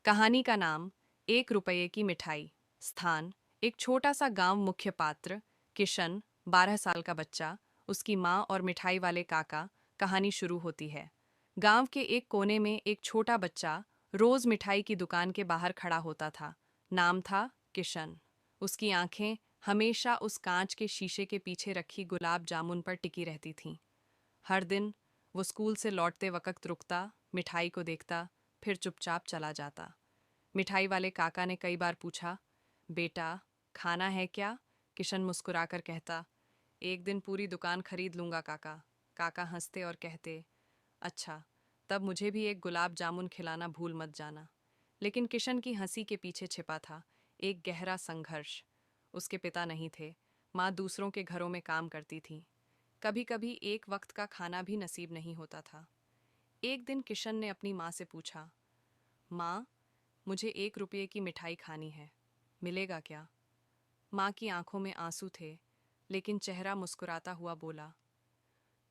कहानी का नाम 1 रुपये की मिठाई। स्थान एक छोटा सा गांव। मुख्य पात्र किशन, 12 साल का बच्चा, उसकी माँ और मिठाई वाले काका। कहानी शुरू होती है। गांव के एक कोने में एक छोटा बच्चा रोज मिठाई की दुकान के बाहर खड़ा होता था। नाम था किशन। उसकी आंखें हमेशा उस कांच के शीशे के पीछे रखी गुलाब जामुन पर टिकी रहती थीं। हर दिन वो स्कूल से लौटते वक्त रुकता, मिठाई को देखता, फिर चुपचाप चला जाता। मिठाई वाले काका ने कई बार पूछा, बेटा खाना है क्या? किशन मुस्कुराकर कहता, एक दिन पूरी दुकान खरीद लूंगा काका। काका हंसते और कहते, अच्छा, तब मुझे भी एक गुलाब जामुन खिलाना भूल मत जाना। लेकिन किशन की हंसी के पीछे छिपा था एक गहरा संघर्ष। उसके पिता नहीं थे, माँ दूसरों के घरों में काम करती थी। कभी कभी एक वक्त का खाना भी नसीब नहीं होता था। एक दिन किशन ने अपनी माँ से पूछा, माँ, मुझे 1 रुपये की मिठाई खानी है, मिलेगा क्या? माँ की आंखों में आंसू थे, लेकिन चेहरा मुस्कुराता हुआ बोला,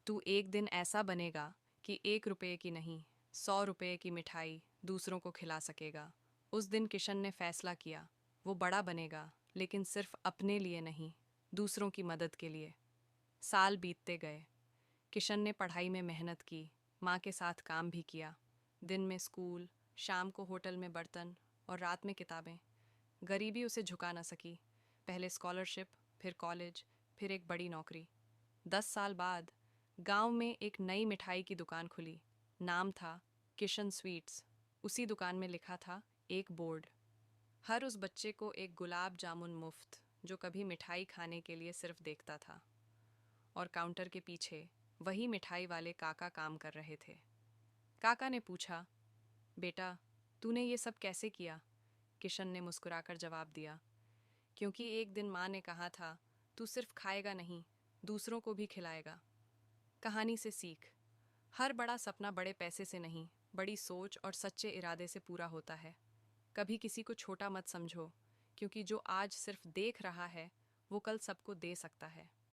तू एक दिन ऐसा बनेगा कि 1 रुपये की नहीं, 100 रुपये की मिठाई दूसरों को खिला सकेगा। उस दिन किशन ने फैसला किया, वो बड़ा बनेगा, लेकिन सिर्फ अपने लिए नहीं, दूसरों की मदद के लिए। साल बीतते गए। किशन ने पढ़ाई में मेहनत की, माँ के साथ काम भी किया। दिन में स्कूल, शाम को होटल में बर्तन और रात में किताबें। गरीबी उसे झुका न सकी। पहले स्कॉलरशिप, फिर कॉलेज, फिर एक बड़ी नौकरी। 10 साल बाद गांव में एक नई मिठाई की दुकान खुली। नाम था किशन स्वीट्स। उसी दुकान में लिखा था एक बोर्ड, हर उस बच्चे को एक गुलाब जामुन मुफ्त, जो कभी मिठाई खाने के लिए सिर्फ देखता था। और काउंटर के पीछे वही मिठाई वाले काका काम कर रहे थे। काका ने पूछा, बेटा तूने ये सब कैसे किया? किशन ने मुस्कुराकर जवाब दिया, क्योंकि एक दिन माँ ने कहा था, तू सिर्फ खाएगा नहीं, दूसरों को भी खिलाएगा। कहानी से सीख, हर बड़ा सपना बड़े पैसे से नहीं, बड़ी सोच और सच्चे इरादे से पूरा होता है। कभी किसी को छोटा मत समझो, क्योंकि जो आज सिर्फ देख रहा है वो कल सबको दे सकता है।